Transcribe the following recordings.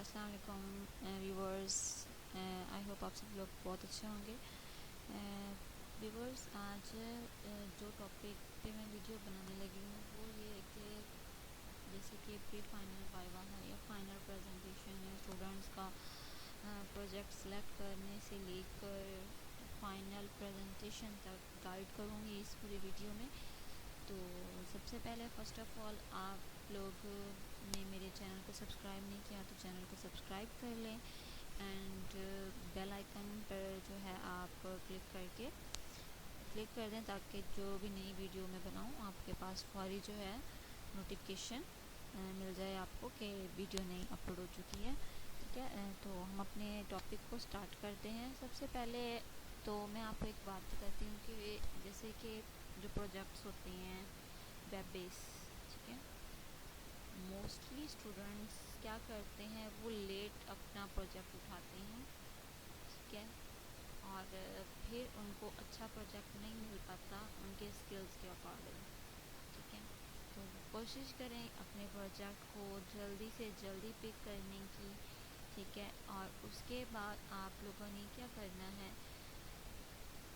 अस्सलाम वालेकुम viewers. I hope आप सब लोग बहुत अच्छे होंगे। व्यूवर्स, आज जो टॉपिक पे मैं वीडियो बनाने लगी हूँ वो ये है कि जैसे कि प्री फाइनल वाइवा है या फाइनल प्रेजेंटेशन है, स्टूडेंट्स का प्रोजेक्ट सेलेक्ट करने से लेकर फाइनल प्रेजेंटेशन तक गाइड करूँगी इस पूरी वीडियो में। तो सबसे पहले फ़र्स्ट ऑफ़ ऑल आप लोग ने मेरे चैनल को सब्सक्राइब नहीं किया तो चैनल को सब्सक्राइब कर लें एंड बेल आइकन पर जो है आप क्लिक कर दें ताकि जो भी नई वीडियो मैं बनाऊँ आपके पास फौरी जो है नोटिफिकेशन मिल जाए आपको कि वीडियो नई अपलोड हो चुकी है। ठीक है, तो हम अपने टॉपिक को स्टार्ट करते हैं। सबसे पहले तो मैं आपको एक बात बताती हूँ कि जैसे कि जो प्रोजेक्ट्स होते हैं वेब बेस, ठीक है, मोस्टली स्टूडेंट्स क्या करते हैं वो लेट अपना प्रोजेक्ट उठाते हैं, ठीक है, और फिर उनको अच्छा प्रोजेक्ट नहीं मिल पाता उनके स्किल्स के अकॉर्डिंग। ठीक है, तो कोशिश करें अपने प्रोजेक्ट को जल्दी से जल्दी पिक करने की। ठीक है, और उसके बाद आप लोगों ने क्या करना है,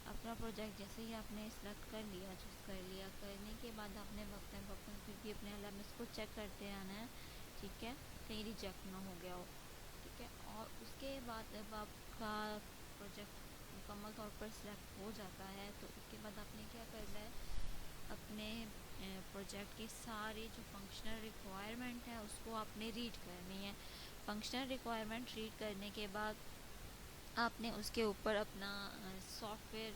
अपना प्रोजेक्ट जैसे ही आपने सेलेक्ट कर लिया, चूज़ कर लिया, करने के बाद आपने वक्तन फिर भी अपने एलएमएस को चेक करते रहना है। ठीक है, कहीं रिजेक्ट ना हो गया हो। ठीक है, और उसके बाद जब आपका प्रोजेक्ट मुकम्मल तौर पर सिलेक्ट हो जाता है तो उसके बाद आपने क्या करना है, अपने प्रोजेक्ट की सारी जो फंक्शनल रिक्वायरमेंट है उसको आपने रीड करनी है। फंक्शनल रिक्वायरमेंट रीड करने के बाद आपने उसके ऊपर अपना सॉफ्टवेयर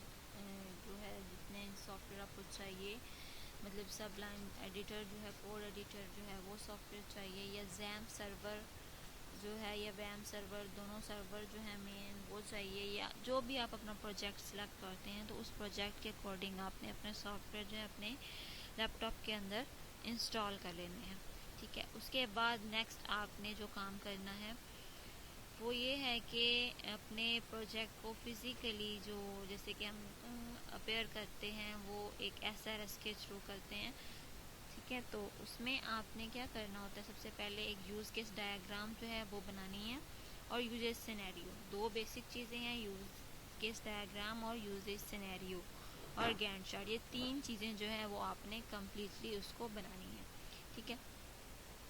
जो है, जितने सॉफ्टवेयर आपको चाहिए, मतलब सबलाइन एडिटर जो है, कोड एडिटर जो है वो सॉफ्टवेयर चाहिए, या जैम सर्वर जो है या वैम सर्वर, दोनों सर्वर जो है मेन वो चाहिए, या जो भी आप अपना प्रोजेक्ट सेलेक्ट करते हैं तो उस प्रोजेक्ट के अकॉर्डिंग आपने अपने सॉफ्टवेयर जो है अपने लैपटॉप के अंदर इंस्टॉल कर लेने हैं। ठीक है, उसके बाद नेक्स्ट आपने जो काम करना है वो ये है कि अपने प्रोजेक्ट को फिज़िकली जो जैसे कि हम अपेयर करते हैं वो एक SRS के थ्रू करते हैं। ठीक है, तो उसमें आपने क्या करना होता है, सबसे पहले एक यूज़ केस डायग्राम जो है वो बनानी है और यूजेस सिनेरियो। दो बेसिक चीज़ें हैं, यूज़ केस डायग्राम और यूजेस सिनेरियो और गैंट चार्ट। ये तीन चीज़ें जो है वो आपने कम्प्लीटली उसको बनानी है। ठीक है,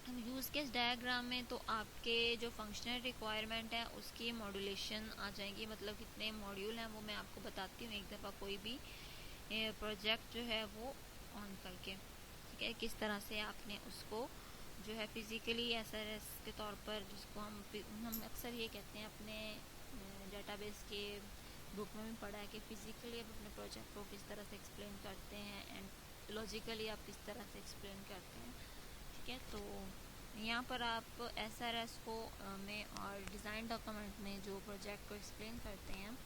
हम यूज़ केस डायग्राम में तो आपके जो फंक्शनल रिक्वायरमेंट है उसकी मॉड्यूलेशन आ जाएगी, मतलब कितने मॉड्यूल हैं वो मैं आपको बताती हूँ एक दफ़ा कोई भी प्रोजेक्ट जो है वो ऑन करके। ठीक है, किस तरह से आपने उसको जो है फिज़िकली SRS के तौर पर, जिसको हम अक्सर ये कहते हैं अपने डेटाबेस के बुक में भी पढ़ा है कि फ़िज़िकली आप अपने प्रोजेक्ट को किस तरह से एक्सप्लेन करते हैं एंड लॉजिकली आप किस तरह से एक्सप्लेन करते हैं। ठीक है, तो यहाँ पर आप SRS को में और डिज़ाइन डॉक्यूमेंट में जो प्रोजेक्ट को एक्सप्लेन करते हैं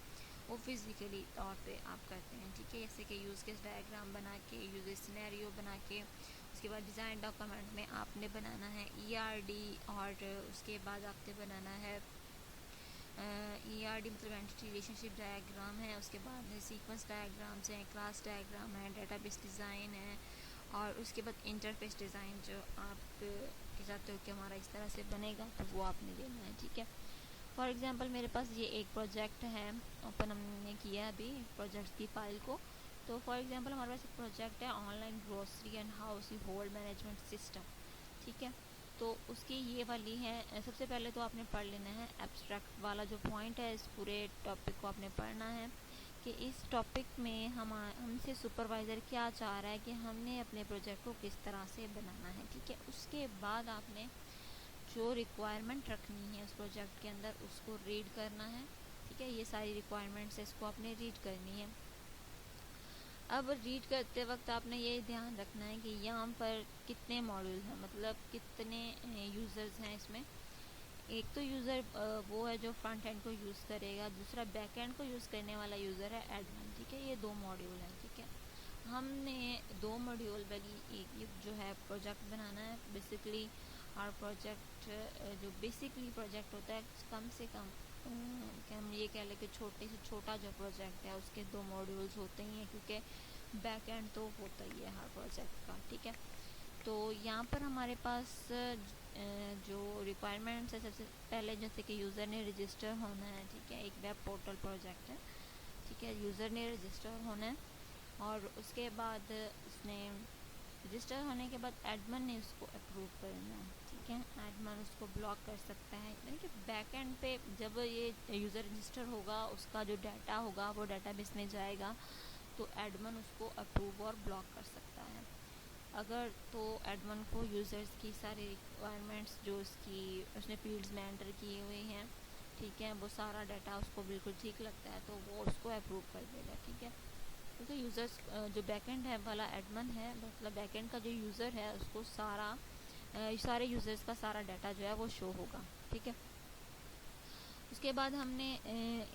वो फिज़िकली तौर पे आप करते हैं। ठीक है, जैसे कि यूज़ केस डायग्राम बना के, यूज़र सिनेरियो बना के, उसके बाद डिज़ाइन डॉक्यूमेंट में आपने बनाना है ERD, और उसके बाद आपने बनाना है ERD मतलब एंटिटी रिलेशनशिप डायग्राम है, उसके बाद सीक्वेंस डायग्राम्स हैं, क्लास डायग्राम है, डेटाबेस डिज़ाइन है, और उसके बाद इंटरफेस डिज़ाइन जो आप चाहते हो कि हमारा इस तरह से बनेगा तो वो आपने देना है। ठीक है, फॉर एग्ज़ाम्पल मेरे पास ये एक प्रोजेक्ट है, ओपन हमने किया अभी प्रोजेक्ट की फ़ाइल को। तो फॉर एग्ज़ाम्पल हमारे पास एक प्रोजेक्ट है online grocery and house hold management system. ठीक है, तो उसकी ये वाली है। सबसे पहले तो आपने पढ़ लेना है एब्स्ट्रैक्ट वाला जो पॉइंट है, इस पूरे टॉपिक को आपने पढ़ना है कि इस टॉपिक में हमसे सुपरवाइज़र क्या चाह रहा है कि हमने अपने प्रोजेक्ट को किस तरह से बनाना है। ठीक है, उसके बाद आपने जो रिक्वायरमेंट रखनी है उस प्रोजेक्ट के अंदर उसको रीड करना है। ठीक है, ये सारी रिक्वायरमेंट्स इसको आपने रीड करनी है। अब रीड करते वक्त आपने ये ध्यान रखना है कि यहाँ पर कितने मॉड्यूल हैं, मतलब कितने यूज़र्स हैं इसमें। एक तो यूज़र वो है जो फ्रंट एंड को यूज़ करेगा, दूसरा बैक एंड को यूज़ करने वाला यूज़र है एडमिन। ठीक है, ये दो मॉड्यूल हैं। ठीक है, हमने दो मॉड्यूल वाली एक जो है प्रोजेक्ट बनाना है। बेसिकली और प्रोजेक्ट जो बेसिकली प्रोजेक्ट होता है कम से कम कि हम ये कह लें कि छोटे से छोटा जो प्रोजेक्ट है उसके दो मॉड्यूल्स होते ही हैं, क्योंकि बैक एंड तो होता ही है हर प्रोजेक्ट का। ठीक है, तो यहाँ पर हमारे पास जो रिक्वायरमेंट्स है, सबसे पहले जैसे कि यूज़र ने रजिस्टर होना है, ठीक है, एक वेब पोर्टल प्रोजेक्ट है, ठीक है, यूज़र ने रजिस्टर होना है और उसके बाद उसने रजिस्टर होने के बाद एडमिन ने उसको अप्रूव करना है, ठीक है, एडमिन उसको ब्लॉक कर सकता है, यानी कि बैक एंड पे जब ये यूज़र रजिस्टर होगा उसका जो डाटा होगा वो डाटाबेस में जाएगा तो एडमिन उसको अप्रूव और ब्लॉक कर सकता है। अगर तो एडमिन को यूज़र्स की सारी रिक्वायरमेंट्स जो उसने फील्ड्स में एंटर किए हुए हैं, ठीक है, वो सारा डाटा उसको बिल्कुल ठीक लगता है तो वो उसको अप्रूव कर देगा, ठीक है, क्योंकि यूज़र्स जो बैकएंड है वाला एडमिन है, मतलब बैकएंड का जो यूज़र है उसको सारे यूज़र्स का सारा डाटा जो है वो शो होगा, ठीक है। उसके बाद हमने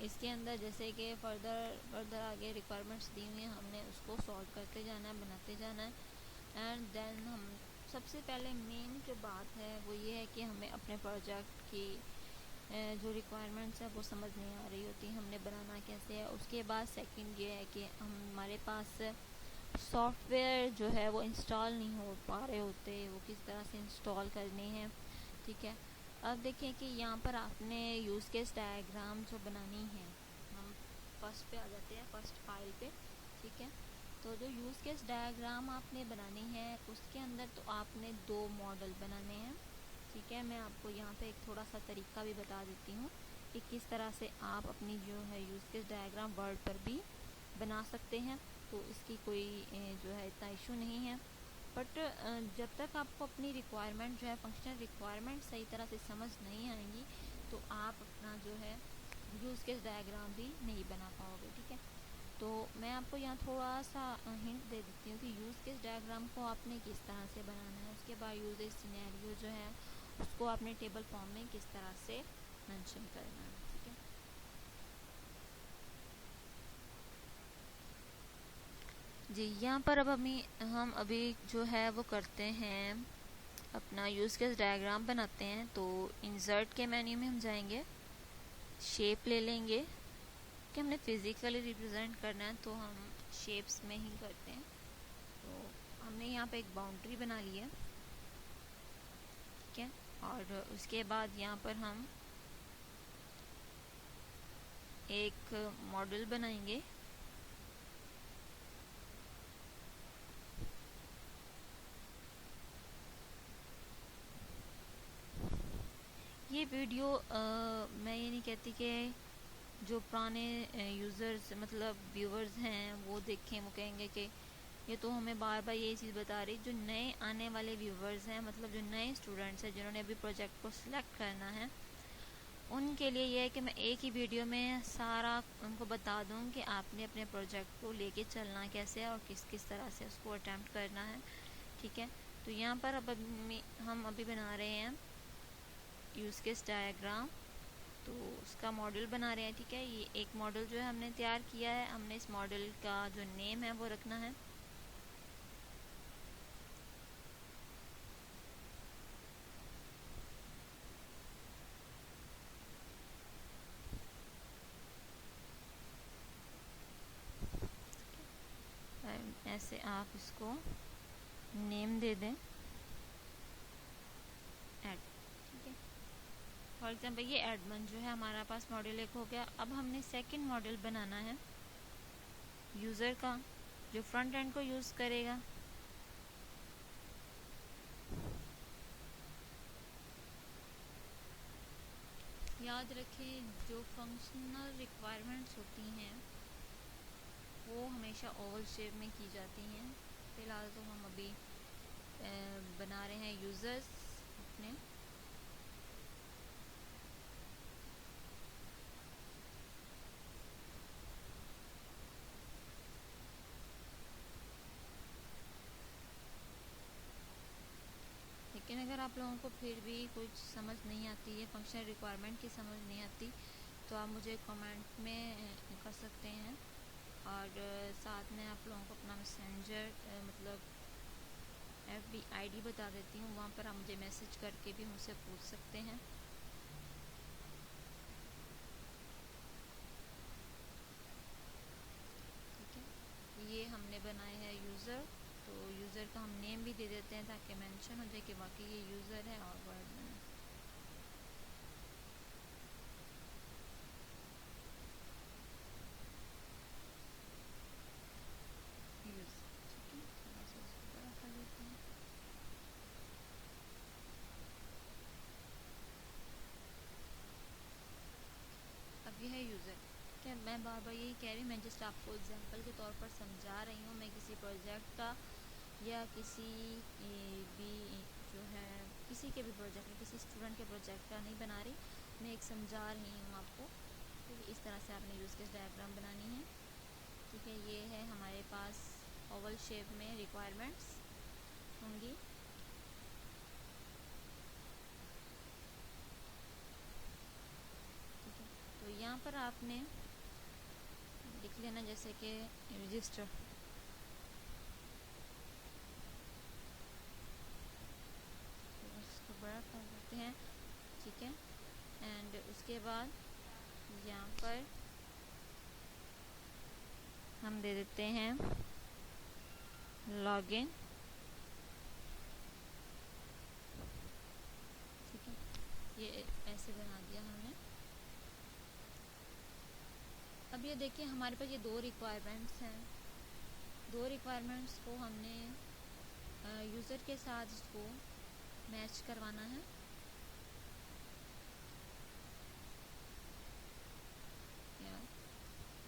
इसके अंदर जैसे कि फर्दर आगे रिक्वायरमेंट्स दी हुई हैं, हमने उसको सॉल्व करते जाना है, बनाते जाना है एंड देन हम सबसे पहले मेन जो बात है वो ये है कि हमें अपने प्रोजेक्ट की जो रिक्वायरमेंट्स है वो समझ नहीं आ रही होती, हमने बनाना कैसे है। उसके बाद सेकंड ये है कि हमारे पास सॉफ्टवेयर जो है वो इंस्टॉल नहीं हो पा रहे होते, वो किस तरह से इंस्टॉल करने हैं, ठीक है। अब देखें कि यहाँ पर आपने यूज़ केस डायग्राम जो बनानी है, हम फर्स्ट पे आ जाते हैं, फर्स्ट फाइल पे, ठीक है। तो जो यूज़ केस डायग्राम आपने बनानी है उसके अंदर तो आपने 2 मॉडल बनाने हैं, ठीक है। मैं आपको यहाँ पे एक थोड़ा सा तरीका भी बता देती हूँ कि किस तरह से आप अपनी जो है यूज़ केस डायग्राम वर्ड पर भी बना सकते हैं, तो इसकी कोई जो है इतना इशू नहीं है। बट जब तक आपको अपनी रिक्वायरमेंट जो है फंक्शनल रिक्वायरमेंट सही तरह से समझ नहीं आएंगी तो आप अपना जो है यूज़ केस डायग्राम भी नहीं बना पाओगे, ठीक है। तो मैं आपको यहाँ थोड़ा सा हिंट दे देती हूँ कि यूज़ केस डायग्राम को आपने किस तरह से बनाना है। उसके बाद यूज़र सिनेरियो जो है उसको आपने टेबल फॉर्म में किस तरह से मेंशन करना है, ठीक है। जी, यहाँ पर अब हम अभी जो है वो करते हैं, अपना यूज़ केस डायग्राम बनाते हैं। तो इंसर्ट के मेन्यू में हम जाएंगे, शेप ले लेंगे कि हमने फिज़िकली रिप्रेजेंट करना है तो हम शेप्स में ही करते हैं। तो हमने यहाँ पे एक बाउंड्री बना ली है, ठीक है, और उसके बाद यहाँ पर हम एक मॉडल बनाएंगे, ये वीडियो मैं ये नहीं कहती कि जो पुराने यूज़र्स मतलब व्यूवर्स हैं वो देखें, वो कहेंगे कि ये तो हमें बार बार ये चीज़ बता रही। जो नए आने वाले व्यूवर्स हैं, मतलब जो नए स्टूडेंट्स हैं जिन्होंने अभी प्रोजेक्ट को सिलेक्ट करना है, उनके लिए ये है कि मैं एक ही वीडियो में सारा उनको बता दूं कि आपने अपने प्रोजेक्ट को लेके चलना कैसे है और किस किस तरह से उसको अटैम्प्ट करना है, ठीक है। तो यहाँ पर अब हम अभी बना रहे हैं यूज़ केस डायग्राम, तो उसका मॉडल बना रहे हैं, ठीक है। ये एक मॉडल जो है हमने तैयार किया है, हमने इस मॉडल का जो नेम है वो रखना है, ऐसे आप इसको नेम दे दें ऐड, ठीक है। फॉर एग्जांपल ये एडमिन जो है हमारा पास मॉडल एक हो गया। अब हमने सेकंड मॉडल बनाना है यूज़र का, जो फ्रंट एंड को यूज़ करेगा। याद रखें जो फंक्शनल रिक्वायरमेंट्स होती हैं वो हमेशा ओवल शेप में की जाती हैं। फ़िलहाल तो हम अभी बना रहे हैं यूज़र्स अपने, लेकिन अगर आप लोगों को फिर भी कुछ समझ नहीं आती है, फंक्शनल रिक्वायरमेंट की समझ नहीं आती, तो आप मुझे कमेंट में कर सकते हैं। और साथ में आप लोगों को अपना मैसेंजर मतलब FB ID बता देती हूँ, वहाँ पर आप मुझे मैसेज करके भी मुझसे पूछ सकते हैं। ठीक है, ये हमने बनाए हैं यूज़र। तो तो यूज़र का हम नेम भी दे देते हैं ताकि मेंशन हो जाए कि वाकई ये यूज़र है और वो एडमिन है। अब ये है यूज़र। क्या मैं बार बार यही कह रही हूँ, मैं जस्ट आपको एग्जांपल के तौर पर समझा रही हूँ। मैं किसी प्रोजेक्ट का या किसी भी जो है किसी के भी प्रोजेक्ट का, किसी स्टूडेंट के प्रोजेक्ट का नहीं बना रही, मैं एक समझा रही हूँ आपको। ठीक है, इस तरह से आपने यूज़ केस डायग्राम बनानी है। ठीक है, ये है हमारे पास ओवल शेप में रिक्वायरमेंट्स होंगी। ठीक है, तो यहाँ पर आपने लिख लेना जैसे कि रजिस्टर। तो इसको बड़ा कर देते हैं। ठीक है, एंड उसके बाद यहाँ पर हम दे देते हैं लॉगिन। ठीक है, ये ऐसे बना दिया हमने। अब ये देखिए हमारे पास ये दो रिक्वायरमेंट्स हैं। दो रिक्वायरमेंट्स को हमने यूज़र के साथ इसको मैच करवाना है।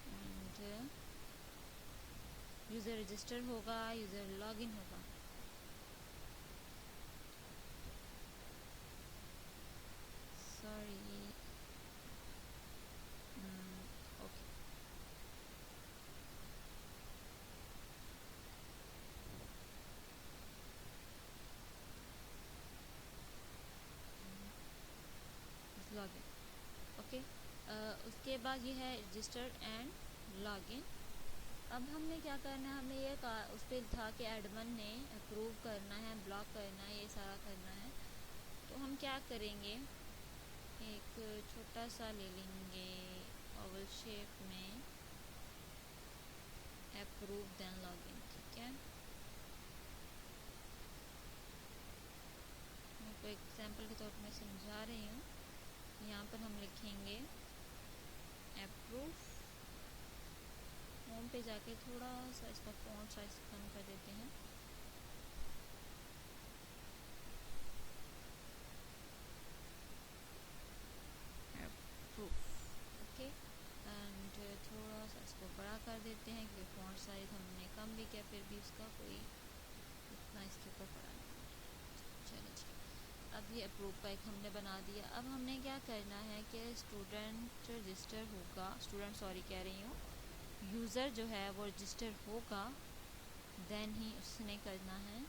एंड यूज़र रजिस्टर होगा, यूज़र लॉगिन होगा। Sorry, okay. Login, okay. उसके बाद ये है रजिस्टर एंड लॉगिन। अब हमने क्या करना है, हमने ये उस पर था कि एडमिन ने अप्रूव करना है, ब्लॉक करना है, ये सारा करना है। तो हम क्या करेंगे, एक छोटा सा ले लेंगे ओवल शेप में, अप्रूव देन लॉगिन। ठीक है, मैं आपको एग्जांपल के तौर पर मैं समझा रही हूँ। यहाँ पर हम लिखेंगे अप्रूव। होम पे जाके थोड़ा सा इसका फॉन्ट साइज कम कर देते हैं। Approve, okay. एंड थोड़ा सा इसको बड़ा कर देते हैं क्योंकि फॉन्ट साइज हमने कम भी किया, फिर भी उसका कोई इतना इसके ऊपर पड़ा नहीं। चलिए, अब ये अप्रूव का एक हमने बना दिया। अब हमने क्या करना है कि स्टूडेंट रजिस्टर होगा, स्टूडेंट सॉरी कह रही हूँ, यूज़र जो है वो रजिस्टर होगा, देन ही उसने करना है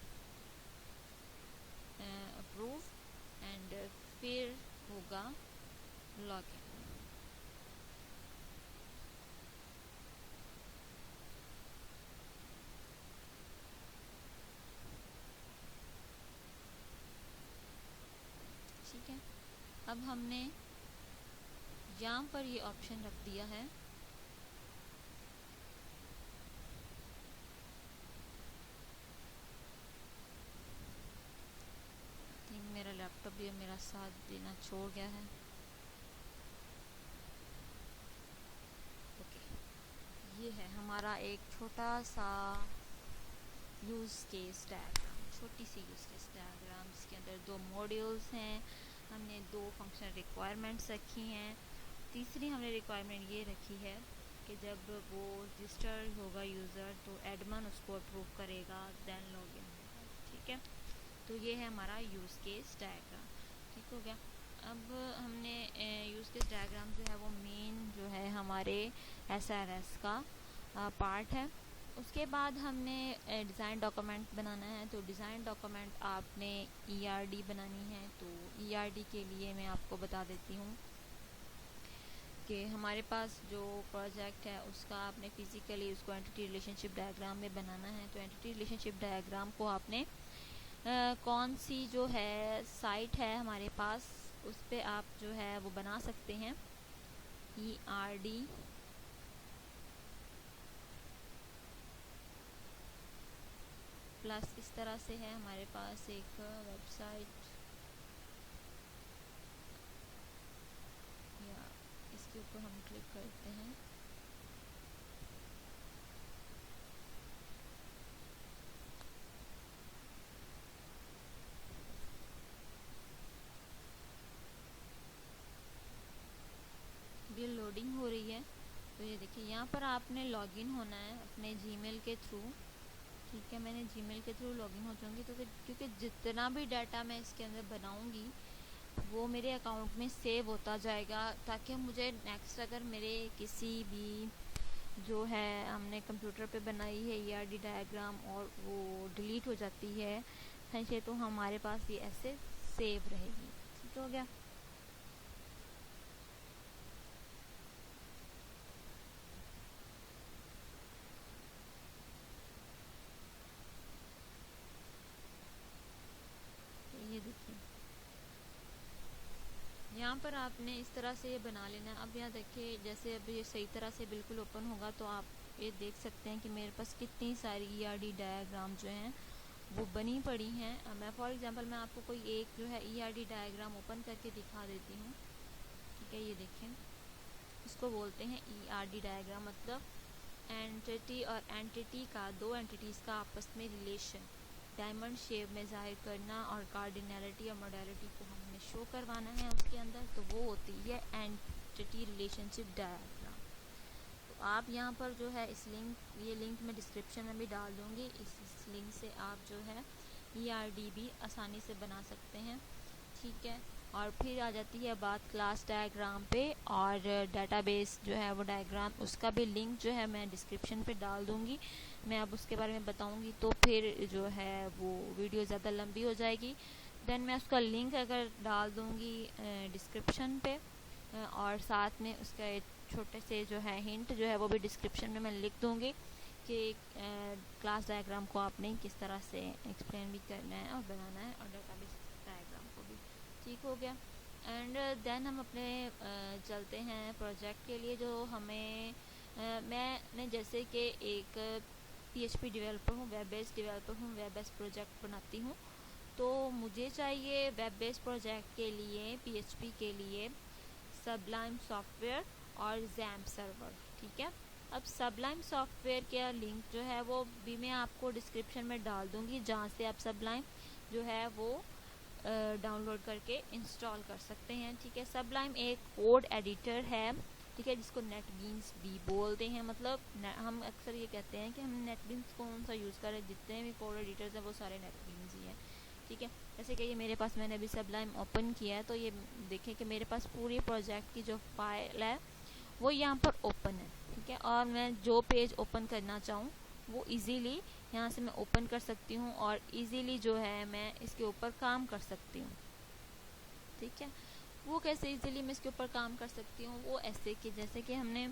अप्रूव, एंड फिर होगा लॉगिन। ठीक है, अब हमने यहाँ पर ये ऑप्शन रख दिया है। मेरा लैपटॉप भी मेरा साथ देना छोड़ गया है। ओके, ये है हमारा एक छोटा सा यूज़ केस डायग्राम, छोटी सी यूज़ केस डायग्राम, जिसके अंदर दो मॉड्यूल्स हैं। हमने दो फंक्शनल रिक्वायरमेंट्स रखी हैं। तीसरी हमने रिक्वायरमेंट ये रखी है कि जब वो रजिस्टर होगा यूज़र तो एडमिन उसको अप्रूव करेगा, देन लॉगिन होगा। ठीक है, तो ये है हमारा यूज़ केस डायग्राम। ठीक हो गया। अब हमने यूज़ केस डायग्राम जो है वो मेन जो है हमारे SRS का पार्ट है। उसके बाद हमने डिज़ाइन डॉक्यूमेंट बनाना है। तो डिज़ाइन डॉक्यूमेंट आपने ERD बनानी है। तो ERD के लिए मैं आपको बता देती हूँ कि हमारे पास जो प्रोजेक्ट है उसका आपने फिज़िकली उसको एंटिटी रिलेशनशिप डायग्राम में बनाना है। तो एंटिटी रिलेशनशिप डायग्राम को आपने कौन सी जो है साइट है हमारे पास उस पर आप जो है वो बना सकते हैं। ERD प्लस इस तरह से है हमारे पास एक वेबसाइट, या इसके ऊपर हम क्लिक करते हैं। ये लोडिंग हो रही है। तो ये देखिए यहाँ पर आपने लॉगिन होना है अपने जीमेल के थ्रू। ठीक है, मैंने जीमेल के थ्रू लॉगिन हो जाऊँगी, तो क्योंकि जितना भी डाटा मैं इसके अंदर बनाऊँगी वो मेरे अकाउंट में सेव होता जाएगा, ताकि मुझे नेक्स्ट अगर मेरे किसी भी जो है हमने कंप्यूटर पे बनाई है ERD डायग्राम और वो डिलीट हो जाती है ऐसे, तो हमारे पास ये ऐसे सेव रहेगी। ठीक हो गया। तो ये देखिए यहाँ पर आपने इस तरह से ये बना लेना है। अब यहाँ देखिए जैसे अब ये सही तरह से बिल्कुल ओपन होगा तो आप ये देख सकते हैं कि मेरे पास कितनी सारी ERD डायग्राम जो हैं वो बनी पड़ी हैं। मैं फॉर एग्जांपल मैं आपको कोई एक जो है ERD डायग्राम ओपन करके दिखा देती हूँ। ठीक है, ये देखें, इसको बोलते हैं ERD डायग्राम, मतलब एंटिटी और एंटिटी का, दो एंटिटीज़ का आपस में रिलेशन डायमंड शेप में ज़ाहिर करना और कार्डिनलिटी और मॉडलिटी को हमने शो करवाना है उसके अंदर, तो वो होती है एंटिटी रिलेशनशिप डायग्राम। तो आप यहाँ पर जो है इस ये लिंक मैं डिस्क्रिप्शन में भी डाल दूँगी। इस लिंक से आप जो है ERD भी आसानी से बना सकते हैं। ठीक है, और फिर आ जाती है बात क्लास डायग्राम पे, और डेटाबेस जो है वो डायग्राम, उसका भी लिंक जो है मैं डिस्क्रिप्शन पे डाल दूँगी। मैं अब उसके बारे में बताऊँगी तो फिर जो है वो वीडियो ज़्यादा लंबी हो जाएगी। देन मैं उसका लिंक अगर डाल दूँगी डिस्क्रिप्शन पे, और साथ में उसका एक छोटे से जो है हिंट जो है वो भी डिस्क्रिप्शन में मैं लिख दूँगी कि क्लास डायग्राम को आपने किस तरह से एक्सप्लेन भी करना है और बनाना है, और डेटाबेस डायग्राम को भी। ठीक हो गया। एंड देन हम अपने चलते हैं प्रोजेक्ट के लिए, जो हमें मैंने जैसे कि एक PHP डेवलपर हूँ, वेब बेस्ड डेवलपर हूँ, वेब बेस्ड प्रोजेक्ट बनाती हूँ। तो मुझे चाहिए वेब बेस्ड प्रोजेक्ट के लिए PHP के लिए सबलाइम सॉफ्टवेयर और XAMPP सर्वर। ठीक है, अब सबलाइम सॉफ्टवेयर का लिंक जो है वो भी मैं आपको डिस्क्रिप्शन में डाल दूँगी, जहाँ से आप सबलाइम जो है वो डाउनलोड करके इंस्टॉल कर सकते हैं। ठीक है, सबलाइम एक कोड एडिटर है, ठीक है, जिसको नेटबीन्स भी बोलते हैं। मतलब हम अक्सर ये कहते हैं कि हम नेटबीन्स कौन सा यूज़ करें, जितने भी कोड एडिटर्स हैं वो सारे नेटबीन्स ही हैं। ठीक है, जैसे कि ये मेरे पास, मैंने अभी सबलाइम ओपन किया है, तो ये देखें कि मेरे पास पूरी प्रोजेक्ट की जो फाइल है वो यहाँ पर ओपन है। ठीक है, और मैं जो पेज ओपन करना चाहूँ वो इजीली यहाँ से मैं ओपन कर सकती हूँ, और इजीली जो है मैं इसके ऊपर काम कर सकती हूँ। ठीक है, वो कैसे इजीली मैं इसके ऊपर काम कर सकती हूँ, वो ऐसे कि जैसे कि हमने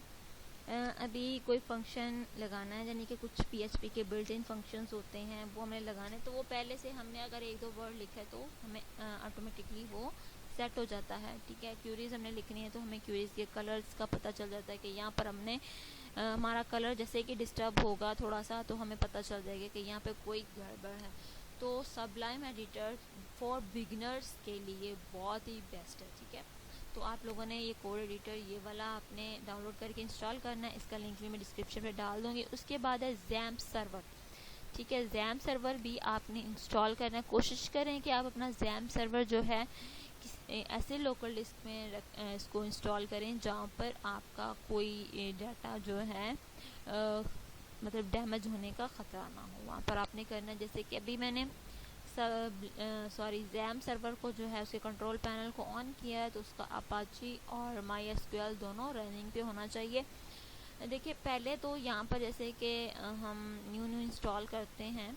अभी कोई फंक्शन लगाना है, यानी कि कुछ PHP के बिल्ट इन फंक्शंस होते हैं वो हमें लगाने, तो वो पहले से हमने अगर एक दो वर्ड लिखा है तो हमें ऑटोमेटिकली वो सेट हो जाता है। ठीक है, क्यूरीज हमने लिखनी है तो हमें क्यूरीज के कलर्स का पता चल जाता है कि यहाँ पर हमने हमारा कलर जैसे कि डिस्टर्ब होगा थोड़ा सा, तो हमें पता चल जाएगा कि यहाँ पे कोई गड़बड़ है। तो सबलाइम एडिटर फॉर बिगिनर्स के लिए बहुत ही बेस्ट है। ठीक है, तो आप लोगों ने ये कोड एडिटर ये वाला आपने डाउनलोड करके इंस्टॉल करना है, इसका लिंक भी मैं डिस्क्रिप्शन में डाल दूँगी। उसके बाद है XAMPP सर्वर। ठीक है, XAMPP सर्वर भी आपने इंस्टॉल करना है। कोशिश करें कि आप अपना XAMPP सर्वर जो है ऐसे लोकल डिस्क में इसको इंस्टॉल करें जहाँ पर आपका कोई डाटा जो है मतलब डैमेज होने का ख़तरा ना हो, वहाँ पर आपने करना है। जैसे कि अभी मैंने XAMPP सर्वर को जो है उसके कंट्रोल पैनल को ऑन किया है, तो उसका अपाची और MySQL दोनों रनिंग पे होना चाहिए। देखिए पहले तो यहाँ पर जैसे कि हम न्यू इंस्टॉल करते हैं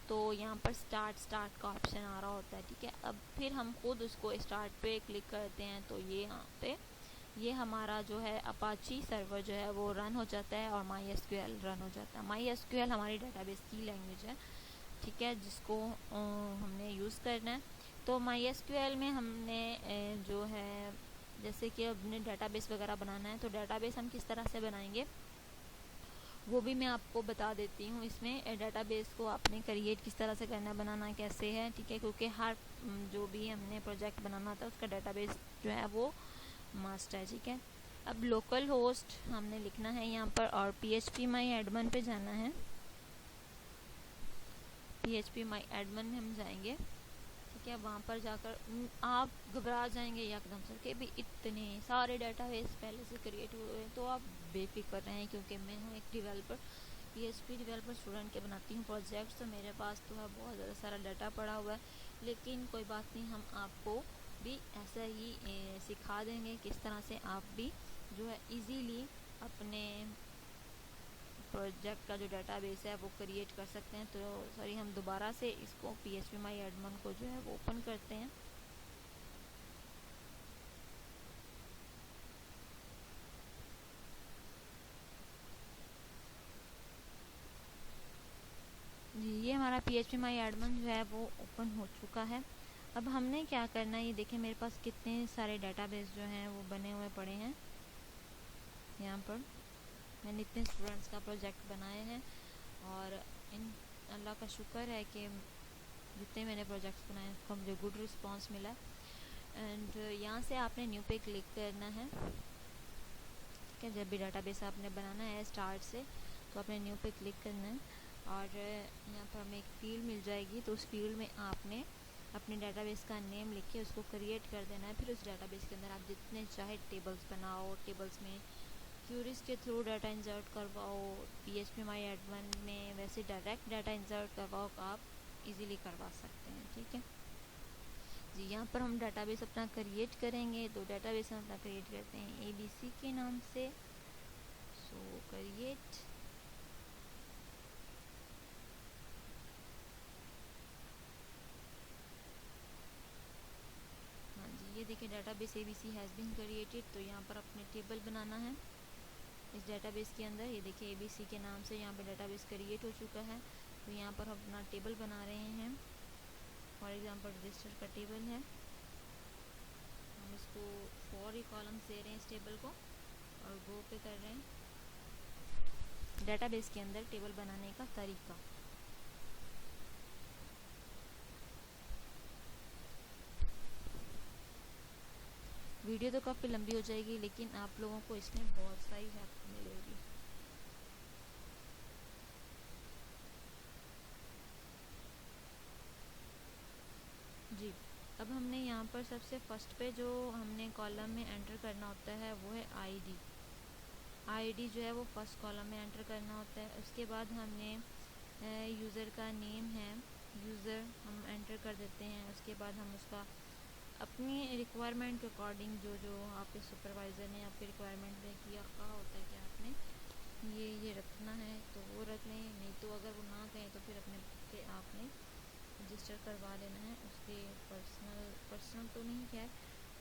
तो यहाँ पर स्टार्ट का ऑप्शन आ रहा होता है। ठीक है, अब फिर हम खुद उसको स्टार्ट पे क्लिक करते हैं तो ये यहाँ पे ये हमारा जो है अपाची सर्वर जो है वो रन हो जाता है और MySQL रन हो जाता है। MySQL हमारी डेटाबेस की लैंग्वेज है। ठीक है, जिसको हमने यूज़ करना है। तो MySQL में हमने जो है जैसे कि अपने डेटाबेस वगैरह बनाना है, तो डेटाबेस हम किस तरह से बनाएंगे वो भी मैं आपको बता देती हूँ। इसमें डाटाबेस को आपने क्रिएट किस तरह से करना, बनाना कैसे है, ठीक है, क्योंकि हर जो भी हमने प्रोजेक्ट बनाना होता है उसका डाटाबेस जो है वो मस्ट है, ठीक है। अब लोकल होस्ट हमने लिखना है यहाँ पर और PHP माई एडमिन पे जाना है। PHP माई एडमिन में हम जाएंगे, ठीक है। वहाँ पर जाकर आप घबरा जाएंगे एकदम से कि भी इतने सारे डाटाबेस पहले से क्रिएट हुए हैं, तो आप बेफिक्र रहें क्योंकि मैं हूँ एक डेवलपर, PHP डेवलपर स्टूडेंट के बनाती हूँ प्रोजेक्ट्स। तो मेरे पास तो है बहुत ज़्यादा सारा डाटा पड़ा हुआ है, लेकिन कोई बात नहीं, हम आपको भी ऐसा ही सिखा देंगे किस तरह से आप भी जो है इजीली अपने प्रोजेक्ट का जो डाटाबेस है वो क्रिएट कर सकते हैं। तो सॉरी, हम दोबारा से इसको PHP माई एडमिन को जो है वो ओपन करते हैं। जी, ये हमारा PHP माई एडमिन जो है वो ओपन हो चुका है। अब हमने क्या करना है, ये देखें मेरे पास कितने सारे डाटाबेस जो हैं वो बने हुए पड़े हैं। यहाँ पर मैंने इतने स्टूडेंट्स का प्रोजेक्ट बनाए हैं और इन अल्लाह का शुक्र है कि जितने मैंने प्रोजेक्ट्स बनाए हैं उसका मुझे गुड रिस्पांस मिला। एंड यहाँ से आपने न्यू पे क्लिक करना है, ठीक है। जब भी डाटाबेस आपने बनाना है स्टार्ट से तो आपने न्यू पे क्लिक करना है और यहाँ पर हमें एक फील्ड मिल जाएगी। तो उस फील्ड में आपने अपने डाटाबेस का नेम लिख के उसको क्रिएट कर देना है। फिर उस डाटाबेस के अंदर आप जितने चाहे टेबल्स बनाओ, टेबल्स में क्यूरीज के थ्रू डाटा इंसर्ट करवाओ, PHP माई एडमिन में वैसे डायरेक्ट डाटा इंसर्ट करवाओ, आप इजीली करवा सकते हैं, ठीक है जी। यहाँ पर हम डाटाबेस अपना क्रिएट करेंगे, तो डाटाबेस हम अपना क्रिएट करते हैं ABC के नाम से। सो क्रिएट, हाँ जी, ये देखिए database ABC has been created. तो यहाँ पर अपने टेबल बनाना है इस डाटाबेस के अंदर। ये देखिए ABC के नाम से यहाँ पर डाटाबेस क्रिएट हो चुका है। तो यहाँ पर हम अपना टेबल बना रहे हैं। फॉर एग्जांपल रजिस्टर का टेबल है, हम इसको 4 कॉलम्स दे रहे हैं इस टेबल को और गो पे कर रहे हैं डाटाबेस के अंदर टेबल बनाने का तरीका। वीडियो तो काफ़ी लंबी हो जाएगी, लेकिन आप लोगों को इसमें बहुत सारी हेल्प मिलेगी। जी, अब हमने यहाँ पर सबसे फर्स्ट पे जो हमने कॉलम में एंटर करना होता है वो है आईडी जो है वो फर्स्ट कॉलम में एंटर करना होता है। उसके बाद हमने यूज़र का नेम है, यूज़र हम एंटर कर देते हैं। उसके बाद हम उसका अपनी रिक्वायरमेंट के अकॉर्डिंग जो जो आपके सुपरवाइज़र ने आपके रिक्वायरमेंट में किया, कहा होता है कि आपने ये रखना है तो वो रख लें, नहीं तो अगर वो ना कहें तो फिर अपने पे आपने रजिस्टर करवा लेना है। उसके पर्सनल तो नहीं, क्या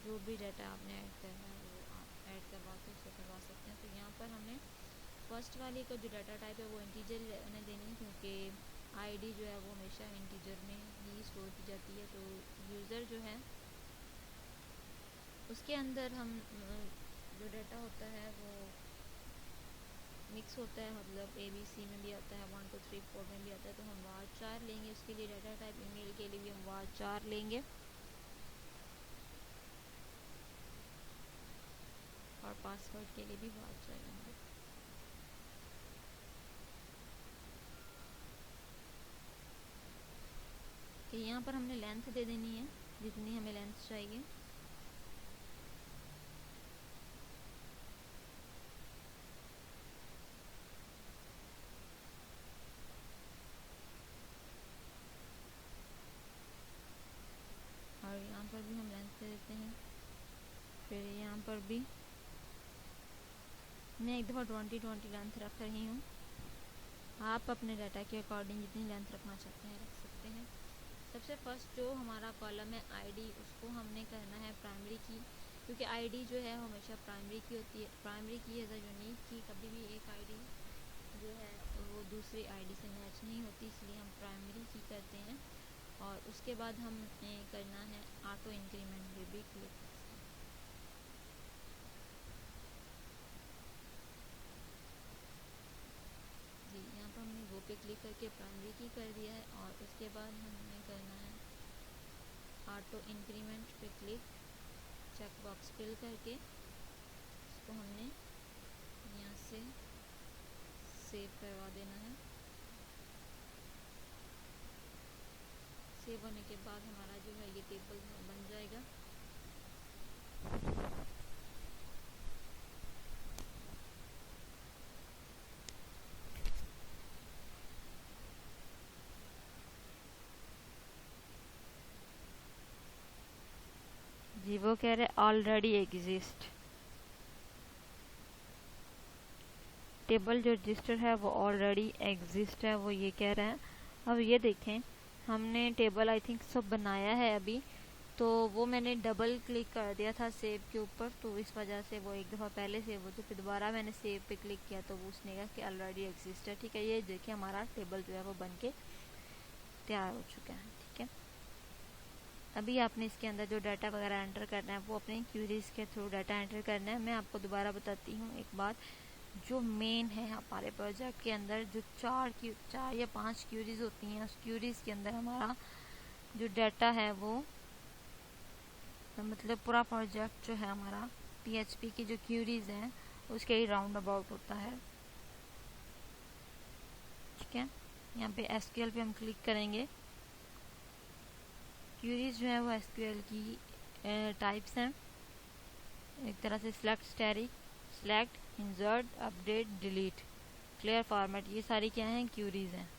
जो भी डाटा आपने ऐड करना है वो आप ऐड करवा के उसको करवा सकते हैं। तो यहाँ पर हमने फर्स्ट वाली का जो डाटा टाइप है वो इंटीजर ने देनी है, क्योंकि आईडी जो है वो हमेशा इंटीजर में ही स्टोर की जाती है। तो यूज़र जो है उसके अंदर हम जो डाटा होता है वो मिक्स होता है, मतलब ABC में भी आता है, 1 2 3 4 में भी आता है। तो हम var4 लेंगे उसके लिए डाटा टाइप। ईमेल के लिए भी हम var4 लेंगे और पासवर्ड के लिए भी var4 लेंगे। तो यहाँ पर हमने लेंथ दे देनी है जितनी हमें लेंथ चाहिए। और यहाँ पर भी हम लेंथ दे देते हैं। फिर यहाँ पर भी मैं एक दफ़ा 20 लेंथ रख रही हूँ। आप अपने डाटा के अकॉर्डिंग जितनी लेंथ रखना चाहते हैं रख सकते हैं। सबसे फर्स्ट जो हमारा कॉलम है आईडी, उसको हमने करना है प्राइमरी की, क्योंकि आईडी जो है हमेशा प्राइमरी की होती है। प्राइमरी की एज अ यूनिक की, कभी भी एक आईडी जो है वो दूसरी आईडी से मैच नहीं होती, इसलिए हम प्राइमरी की करते हैं। और उसके बाद हमें करना है ऑटो इंक्रीमेंट, ये भी क्लिक। कर दिया है। और उसके बाद हमें करना है ऑटो इंक्रीमेंट पे क्लिक, चेक बॉक्स फिल करके इसको हमने यहाँ से सेव करवा देना है। सेव होने के बाद हमारा जो है ये टेबल बन जाएगा। जी वो कह रहे ऑलरेडी एग्जिस्ट, टेबल जो रजिस्टर है वो ऑलरेडी एग्जिस्ट है, वो ये कह रहे हैं। अब ये देखें हमने टेबल आई थिंक सब बनाया है अभी, तो वो मैंने डबल क्लिक कर दिया था सेव के ऊपर, तो इस वजह से वो एक दफ़ा पहले सेव हो, तो फिर दोबारा मैंने सेव पे क्लिक किया तो वो उसने कहा कि ऑलरेडी एग्जिस्ट है। ठीक है, ये देखिए हमारा टेबल जो है वो बन के तैयार हो चुका है। ठीक है, अभी आपने इसके अंदर जो डाटा वगैरह एंटर करना है वो अपने क्यूरीज के थ्रू डाटा एंटर करना है। मैं आपको दोबारा बताती हूँ एक बात, जो मेन है हमारे प्रोजेक्ट के अंदर जो चार या 5 क्यूरीज होती हैं, उस क्यूरीज के अंदर हमारा जो डाटा है वो मतलब पूरा प्रोजेक्ट जो है हमारा PHP की जो क्यूरीज हैं उसके ही राउंड अबाउट होता है। ठीक है, यहाँ पे SQL पे हम क्लिक करेंगे। क्यूरीज जो है वो SQL की टाइप्स हैं, एक तरह से select, static, select, insert, update, delete, clear format, ये सारी क्या हैं क्यूरीज हैं।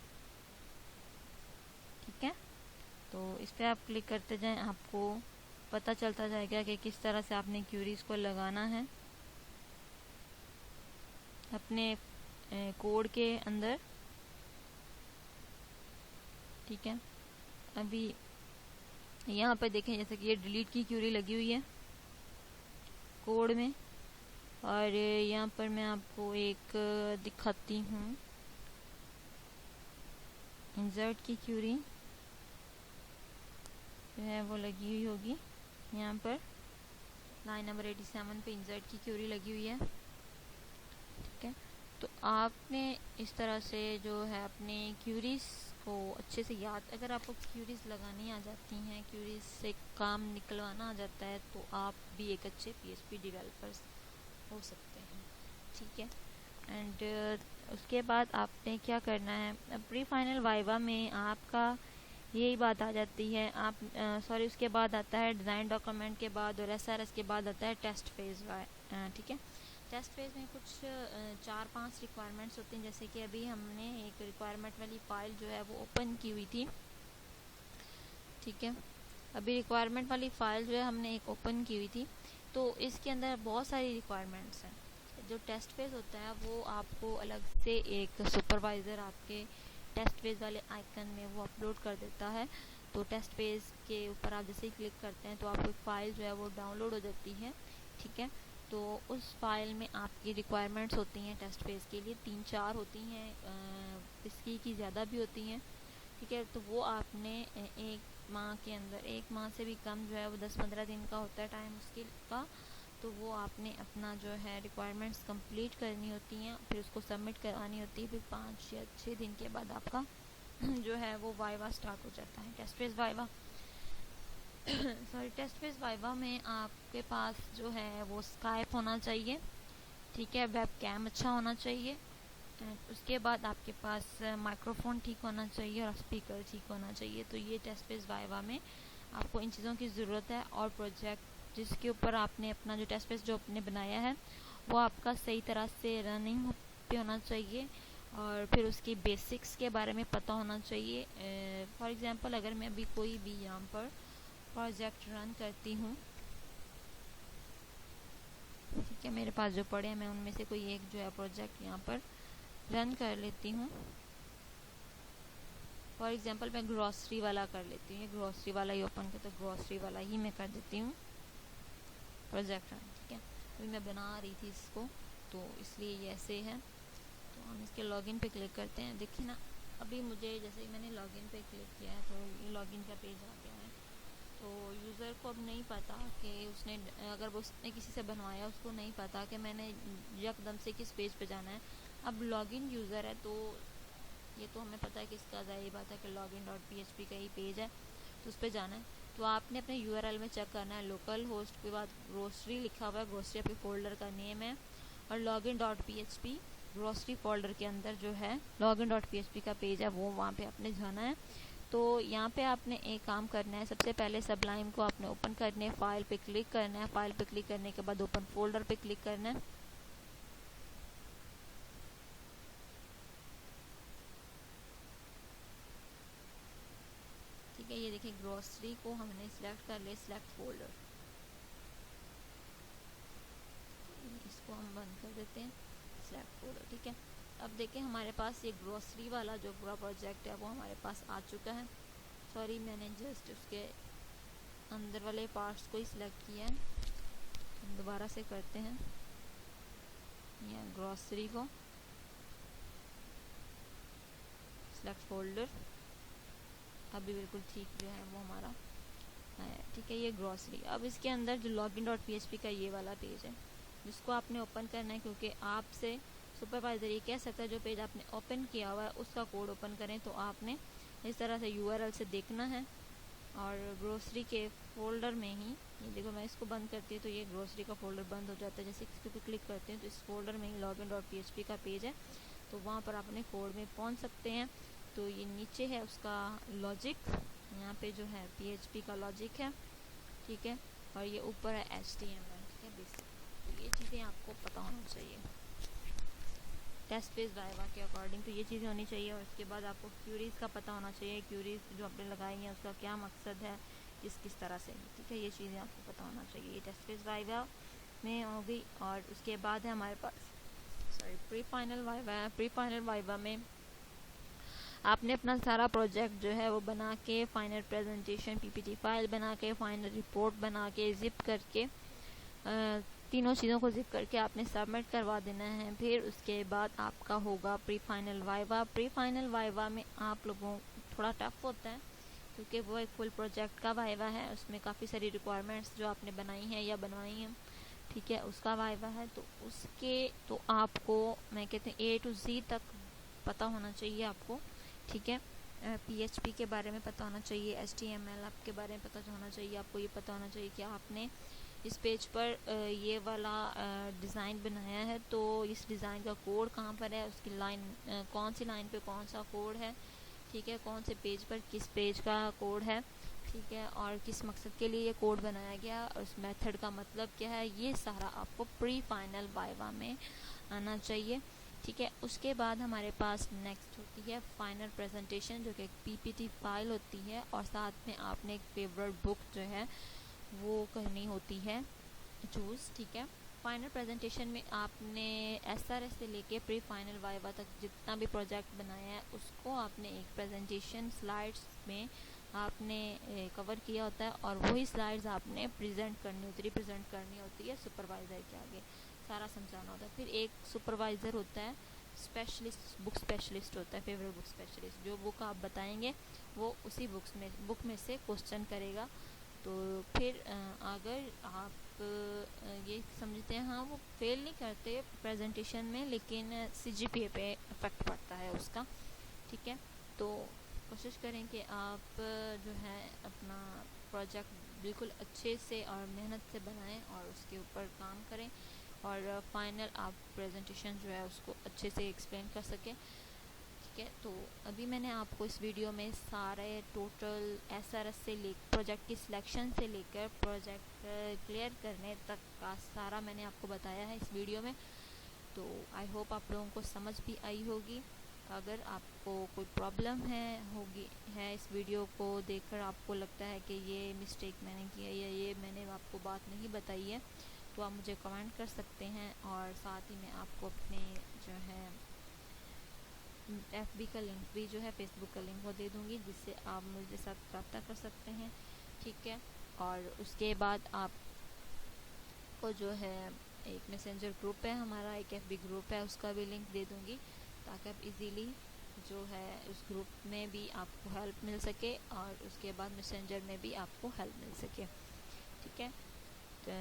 ठीक है, तो इस पर आप क्लिक करते जाएं, आपको पता चलता जाएगा कि किस तरह से आपने क्यूरीज को लगाना है अपने कोड के अंदर। ठीक है, अभी यहाँ पर देखें जैसे कि ये डिलीट की क्यूरी लगी हुई है कोड में, और यहाँ पर मैं आपको एक दिखाती हूँ इंसर्ट की क्यूरी जो है वो लगी हुई होगी यहाँ पर लाइन नंबर 87 पे इंसर्ट की क्यूरी लगी हुई है। ठीक है, तो आपने इस तरह से जो है अपने क्यूरीज को अच्छे से याद, अगर आपको क्यूरीज लगानी आ जाती हैं, क्यूरीज से काम निकलवाना आ जाता है, तो आप भी एक अच्छे PHP डेवलपर्स हो सकते हैं। ठीक है, एंड उसके बाद आपने क्या करना है, प्री फाइनल वाइवा में आपका यही बात आ जाती है। आप सॉरी उसके बाद आता है डिज़ाइन डॉक्यूमेंट के बाद, और SRS के बाद आता है टेस्ट फेज़। ठीक है, टेस्ट फेज़ में कुछ 4-5 रिक्वायरमेंट्स होती हैं, जैसे कि अभी हमने एक रिक्वायरमेंट वाली फ़ाइल जो है वो ओपन की हुई थी। ठीक है, अभी रिक्वायरमेंट वाली फ़ाइल जो है हमने एक ओपन की हुई थी, तो इसके अंदर बहुत सारी रिक्वायरमेंट्स हैं। जो टेस्ट फेज़ होता है वो आपको अलग से एक सुपरवाइज़र आपके टेस्ट फेज़ वाले आइकन में वो अपलोड कर देता है। तो टेस्ट फेज़ के ऊपर आप जैसे ही क्लिक करते हैं तो आपको एक फ़ाइल जो है वो डाउनलोड हो जाती है। ठीक है, तो उस फाइल में आपकी रिक्वायरमेंट्स होती हैं टेस्ट फेज़ के लिए 3-4 होती हैं, इसकी की ज़्यादा भी होती हैं। ठीक है, तो वो आपने एक माह के अंदर, एक माह से भी कम जो है वो 10-15 दिन का होता है टाइम उसके का, तो वो आपने अपना जो है रिक्वायरमेंट्स कंप्लीट करनी होती हैं, फिर उसको सबमिट करवानी होती है। फिर 5 या 6 दिन के बाद आपका जो है वो वाइवा स्टार्ट हो जाता है, test phase viva. Sorry, test phase viva में आपके पास जो है वो स्काइप होना चाहिए। ठीक है, वेब कैम अच्छा होना चाहिए, उसके बाद आपके पास माइक्रोफोन ठीक होना चाहिए और स्पीकर ठीक होना चाहिए। तो ये टेस्ट फेज़ वाइवा में आपको इन चीज़ों की ज़रूरत है। और प्रोजेक्ट जिसके ऊपर आपने अपना जो टेस्ट फेज़ जो आपने बनाया है वो आपका सही तरह से रनिंग पे होना चाहिए, और फिर उसकी बेसिक्स के बारे में पता होना चाहिए। फॉर एग्ज़ाम्पल अगर मैं अभी कोई भी यहाँ पर प्रोजेक्ट रन करती हूँ, ठीक है, मेरे पास जो पड़े हैं मैं उनमें से कोई एक जो है प्रोजेक्ट यहाँ पर रन कर लेती हूँ। फॉर एग्ज़ाम्पल मैं ग्रॉसरी वाला कर लेती हूँ, ग्रॉसरी वाला ही ओपन कर, तो ग्रॉसरी वाला ही मैं कर देती हूँ प्रोजेक्ट रन। ठीक है, अभी मैं बना रही थी इसको तो इसलिए ये ऐसे है। तो हम इसके लॉगिन पे क्लिक करते हैं। देखिए ना, अभी मुझे जैसे ही मैंने लॉगिन पे क्लिक किया है तो ये लॉगिन का पेज आ गया है। तो यूज़र को अब नहीं पता कि उसने, अगर वो उसने किसी से बनवाया उसको नहीं पता कि मैंने यकदम से किस पेज पे जाना है। अब लॉगिन यूज़र है तो ये तो हमें पता है कि इसका ज़ाहिर बात है कि login.php का ही पेज है, तो उस पर जाना है। तो आपने अपने URL में चेक करना है लोकल होस्ट के बाद ग्रोसरी लिखा हुआ है, ग्रोसरी आपके फोल्डर का नेम है, और login.php ग्रोसरी फोल्डर के अंदर जो है login.php का पेज है वो वहाँ पे आपने जाना है। तो यहाँ पे आपने एक काम करना है, सबसे पहले सबलाइम को आपने ओपन करने है, फाइल पे क्लिक करना है, फाइल पे क्लिक करने के बाद ओपन फोल्डर पे क्लिक करना है। ठीक है, ये देखिए ग्रोसरी को हमने सिलेक्ट कर लिया, सिलेक्ट फोल्डर, इसको हम बंद कर देते हैं, सिलेक्ट फोल्डर। ठीक है, अब देखें हमारे पास ये ग्रोसरी वाला जो पूरा प्रोजेक्ट है वो हमारे पास आ चुका है। सॉरी, मैंने जस्ट उसके अंदर वाले पार्ट्स को ही सिलेक्ट किया है। हम दोबारा से करते हैं, ये ग्रोसरी को सिलेक्ट फोल्डर, अभी बिल्कुल ठीक जो है वो हमारा है। ठीक है, ये ग्रोसरी। अब इसके अंदर जो login.php का ये वाला पेज है जिसको आपने ओपन करना है, क्योंकि आपसे सुपरवाइजर ये कह सकता है जो पेज आपने ओपन किया हुआ है उसका कोड ओपन करें, तो आपने इस तरह से URL से देखना है और ग्रोसरी के फोल्डर में ही, ये देखो मैं इसको बंद करती हूँ तो ये ग्रोसरी का फोल्डर बंद हो जाता है। जैसे इसके ऊपर क्लिक करते हैं तो इस फोल्डर में ही login.php का पेज है, तो वहाँ पर अपने कोड में पहुँच सकते हैं। तो ये नीचे है उसका लॉजिक, यहाँ पे जो है PHP का लॉजिक है। ठीक है, और ये ऊपर है HTML। ठीक है, बेसिक। तो ये चीज़ें आपको पता होना चाहिए टेस्ट पेज वाइवा के अकॉर्डिंग, तो ये चीज़ें होनी चाहिए। और इसके बाद आपको क्यूरीज़ का पता होना चाहिए, क्यूरीज़ जो आपने लगाई हैं उसका क्या मकसद है, किस तरह से। ठीक है, ये चीज़ें आपको पता होना चाहिए। ये टेस्ट पेज वाइवा में हो गई। और उसके बाद है हमारे पास प्री फाइनल वाइवा है। प्री फाइनल वाइवा में आपने अपना सारा प्रोजेक्ट जो है वो बना के, फाइनल प्रेजेंटेशन PPT फाइल बना के, फाइनल रिपोर्ट बना के, जिप करके, तीनों चीज़ों को जिप करके आपने सबमिट करवा देना है। फिर उसके बाद आपका होगा pre final viva. Pre final viva में आप लोगों थोड़ा टफ होता है क्योंकि वो एक फुल प्रोजेक्ट का वाइवा है, उसमें काफ़ी सारी रिक्वायरमेंट्स जो आपने बनाई हैं या बनवाई हैं, ठीक है, उसका वाइवा है। तो उसके तो आपको मैं कहते हैं A to Z तक पता होना चाहिए आपको। ठीक है, PHP के बारे में पता होना चाहिए, HTML आपके बारे में पता होना चाहिए, आपको ये पता होना चाहिए कि आपने इस पेज पर ये वाला डिज़ाइन बनाया है तो इस डिज़ाइन का कोड कहाँ पर है, उसकी लाइन कौन सी लाइन पे कौन सा कोड है, ठीक है, कौन से पेज पर किस पेज का कोड है, ठीक है, और किस मकसद के लिए ये कोड बनाया गया और उस मेथड का मतलब क्या है, ये सारा आपको प्री फाइनल वाइवा में आना चाहिए। ठीक है, उसके बाद हमारे पास नेक्स्ट होती है फाइनल प्रेजेंटेशन, जो कि एक PPT फाइल होती है और साथ में आपने एक फेवरेट बुक जो है वो करनी होती है चूज़। ठीक है, फाइनल प्रेजेंटेशन में आपने SRS से लेके प्री फाइनल वाइवा तक जितना भी प्रोजेक्ट बनाया है उसको आपने एक प्रेजेंटेशन स्लाइड्स में आपने कवर किया होता है और वही स्लाइड्स आपने प्रेजेंट करनी होती है, रिप्रेजेंट करनी होती है सुपरवाइज़र के आगे, सारा समझाना होता है। फिर एक सुपरवाइज़र होता है स्पेशलिस्ट, बुक स्पेशलिस्ट होता है, फेवरेट बुक स्पेशलिस्ट, जो बुक आप बताएंगे वो उसी बुक में से क्वेश्चन करेगा। तो फिर अगर आप ये समझते हैं, हाँ वो फेल नहीं करते प्रेजेंटेशन में, लेकिन CGPA पे इफेक्ट पड़ता है उसका। ठीक है, तो कोशिश करें कि आप जो है अपना प्रोजेक्ट बिल्कुल अच्छे से और मेहनत से बनाएं और उसके ऊपर काम करें और फाइनल आप प्रेजेंटेशन जो है उसको अच्छे से एक्सप्लेन कर सकें। ठीक है, तो अभी मैंने आपको इस वीडियो में सारे टोटल SRS से ले प्रोजेक्ट की सिलेक्शन से लेकर प्रोजेक्ट क्लियर करने तक का सारा मैंने आपको बताया है इस वीडियो में। तो आई होप आप लोगों को समझ भी आई होगी। अगर आपको कोई प्रॉब्लम है इस वीडियो को देखकर आपको लगता है कि ये मिस्टेक मैंने किया या ये मैंने आपको बात नहीं बताई है, तो आप मुझे कमेंट कर सकते हैं और साथ ही मैं आपको अपने जो है FB का लिंक भी जो है, फेसबुक का लिंक वो दे दूँगी जिससे आप मुझे साथ रब्ता कर सकते हैं। ठीक है, और उसके बाद आपको जो है एक मैसेंजर ग्रुप है हमारा, एक FB ग्रुप है, उसका भी लिंक दे दूँगी ताकि आप इजीली जो है उस ग्रुप में भी आपको हेल्प मिल सके और उसके बाद मैसेंजर में भी आपको हेल्प मिल सके। ठीक है, तो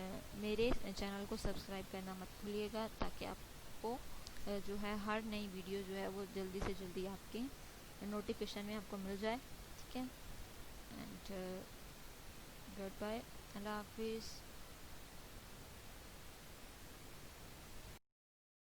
मेरे चैनल को सब्सक्राइब करना मत भूलिएगा ताकि आपको जो है हर नई वीडियो जो है वो जल्दी से जल्दी आपके नोटिफिकेशन में आपको मिल जाए, ठीक है। एंड गुड बाय, अल्लाह हाफिज़।